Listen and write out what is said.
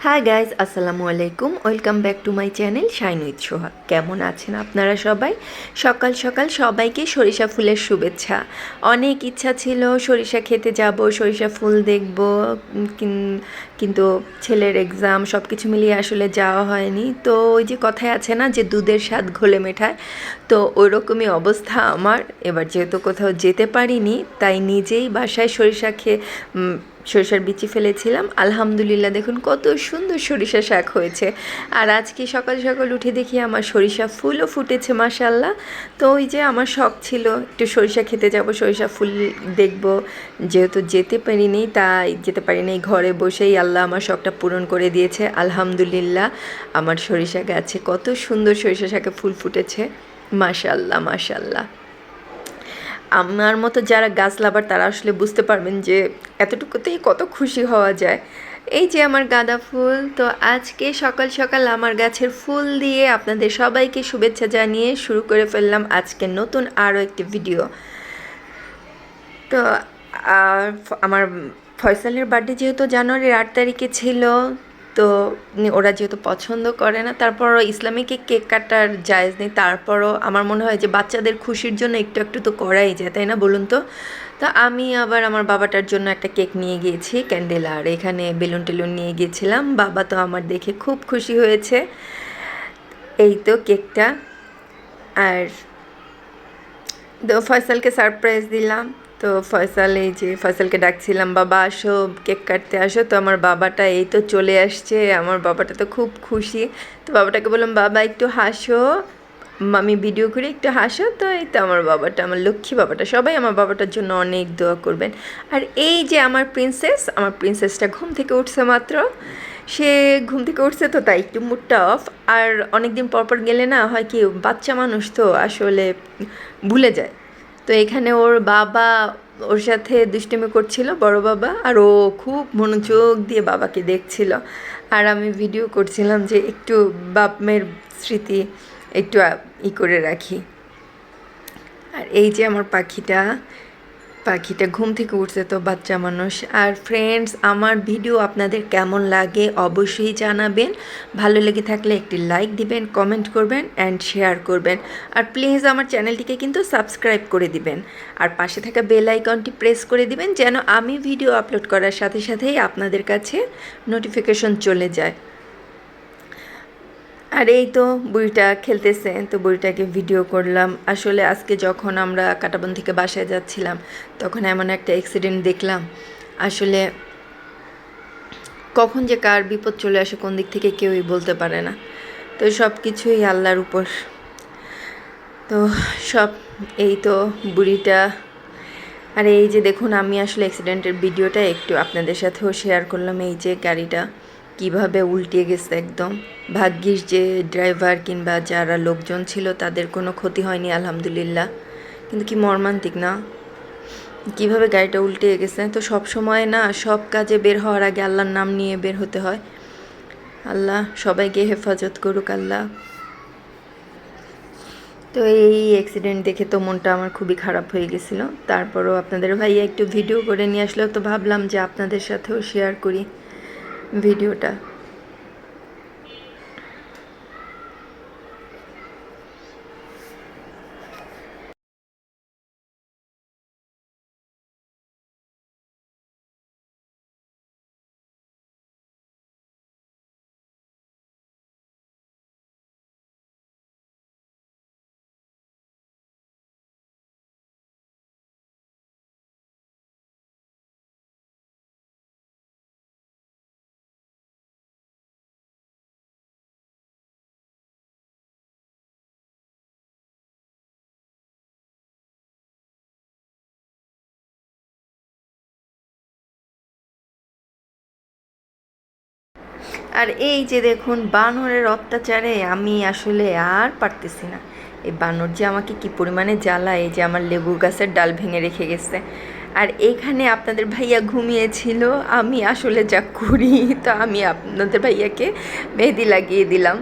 High guys, আসসালামু আলাইকুম। Welcome back to my channel shine with Soha. কেমন আছেন আপনারা সবাই? সকাল সকাল সবাইকে সরিষা ফুলের শুভেচ্ছা। অনেক ইচ্ছা ছিল সরিষা খেতে যাব, সরিষা ফুল দেখব, কিন্তু ছেলের এক্সাম সব কিছু মিলিয়ে আসলে যাওয়া হয়নি। তো ওই যে কথায় আছে না যে দুধের স্বাদ ঘোলে মেঠায়, তো ওই রকমই অবস্থা আমার। এবার যেহেতু কোথাও যেতে পারিনি, তাই নিজেই বাসায় সরিষার বিচি ফেলেছিলাম। আলহামদুলিল্লাহ, দেখুন কত সুন্দর সরিষা শাক হয়েছে। আর আজকে সকাল সকাল উঠে দেখি আমার সরিষা ফুলও ফুটেছে, মাশাল্লাহ। তো ওই যে আমার শখ ছিল একটু সরিষা খেতে যাব, সরিষা ফুল দেখব। যেহেতু যেতে পারিনি, ঘরে বসেই আল্লাহ আমার শখটা পূরণ করে দিয়েছে আলহামদুলিল্লাহ। আমার সরিষা গাছে কত সুন্দর সরিষা শাকে ফুল ফুটেছে, মাশাল্লাহ মাশাল্লাহ। আমার মতো যারা গাছ লাভার তারা আসলে বুঝতে পারবেন যে এতটুকুতেই কত খুশি হওয়া যায়। এই যে আমার গাঁদা ফুল, তো আজকে সকাল সকাল আমার গাছের ফুল দিয়ে আপনাদের সবাইকে শুভেচ্ছা জানিয়ে শুরু করে ফেললাম আজকে নতুন আরও একটি ভিডিও। তো আমার ফয়সালের বার্থডে যেহেতু জানুয়ারির 8 তারিখে ছিল, তো ওরা যেহেতু পছন্দ করে না, তারপরও ইসলামিকে কেক কাটার জায়েজ নেই, তারপরও আমার মনে হয় যে বাচ্চাদের খুশির জন্য একটু একটু তো করাই যায়, তাই না বলুন তো? তো আমি আবার আমার বাবাটার জন্য একটা কেক নিয়ে গিয়েছি, ক্যান্ডেল, আর এখানে বেলুন টেলুন নিয়ে গিয়েছিলাম। বাবা তো আমার দেখে খুব খুশি হয়েছে। এই তো কেকটা। আর তো ফয়সালকে সারপ্রাইজ দিলাম। তো ফয়সালকে ডাকছিলাম, বাবা আসো কেক কাটতে আসো। তো আমার বাবাটা এই তো চলে আসছে, আমার বাবাটা তো খুব খুশি। তো বাবাটাকে বললাম, বাবা একটু হাসো, আমি ভিডিও করে একটু হাসো। তো এই তো আমার বাবাটা, আমার লক্ষ্মী বাবাটা, সবাই আমার বাবাটার জন্য অনেক দোয়া করবেন। আর এই যে আমার প্রিন্সেসটা ঘুম থেকে উঠছে মাত্র। সে ঘুম থেকে উঠছে, তো তাই একটু মুডটা অফ। আর অনেক দিন পর গেলে না হয় কি, বাচ্চা মানুষ তো আসলে ভুলে যায়। তো এখানে ওর বাবা ওর সাথে দুষ্টুমি করছিল, বড় বাবা, আর ও খুব মনোযোগ দিয়ে বাবাকে দেখছিল। আর আমি ভিডিও করছিলাম যে একটু বাপ মেয়ের স্মৃতি একটু করে রাখি। আর এই যে আমার পাখিটা ঘুম থেকে উঠছে, তো বাচ্চা মানুষ। আর ফ্রেন্ডস, আমার ভিডিও আপনাদের কেমন লাগে অবশ্যই জানাবেন। ভালো লেগে থাকলে একটি লাইক দিবেন, কমেন্ট করবেন অ্যান্ড শেয়ার করবেন। আর প্লিজ আমার চ্যানেলটিকে কিন্তু সাবস্ক্রাইব করে দিবেন, আর পাশে থাকা বেল আইকনটি প্রেস করে দিবেন, যেন আমি ভিডিও আপলোড করার সাথে সাথেই আপনাদের কাছে নোটিফিকেশন চলে যায়। আর এই তো বুড়িটা খেলতেছে, তো বুড়িটাকে ভিডিও করলাম। আসলে আজকে যখন আমরা কাটাবন থেকে বাসায় যাচ্ছিলাম, তখন এমন একটা অ্যাক্সিডেন্ট দেখলাম। আসলে কখন যে কার বিপদ চলে আসে কোন দিক থেকে কেউই বলতে পারে না। তো সব কিছুই আল্লাহর উপর। তো সব এই তো বুড়িটা। আর এই যে দেখুন, আমি আসলে অ্যাক্সিডেন্টের ভিডিওটা একটু আপনাদের সাথেও শেয়ার করলাম। এই যে গাড়িটা কিভাবে উল্টিয়ে গেছে একদম। ভাগ্যিস যে ড্রাইভার কিংবা যারা লোকজন ছিল তাদের কোনো ক্ষতি হয়নি আলহামদুলিল্লাহ। কিন্তু কি মর্মান্তিক না, কিভাবে গাড়িটা উল্টে গেছে। তো সব সময় না, সব কাজে বের হওয়ার আগে আল্লাহর নাম নিয়ে বের হতে হয়। আল্লাহ সবাইকে হেফাজত করুক আল্লাহ। তো এই অ্যাক্সিডেন্ট দেখে তো মনটা আমার খুবই খারাপ হয়ে গেছিলো। তারপরও আপনাদের ভাইয়া একটু ভিডিও করে নিয়ে আসলো, তো ভাবলাম যে আপনাদের সাথেও শেয়ার করি ভিডিওটা। আর এই যে দেখুন, বানরের অত্যাচারে আমি আসলে আর পারতেছি না। এই বানর যে আমাকে কি পরিমাণে জ্বালায়। এই যে আমার লেবুর গাছের ডাল ভেঙে রেখে গেছে। আর এখানে আপনাদের ভাইয়া ঘুমিয়েছিল, আমি আসলে যা করি, তো আমি আপনাদের ভাইয়াকে মেহেদি লাগিয়ে দিলাম।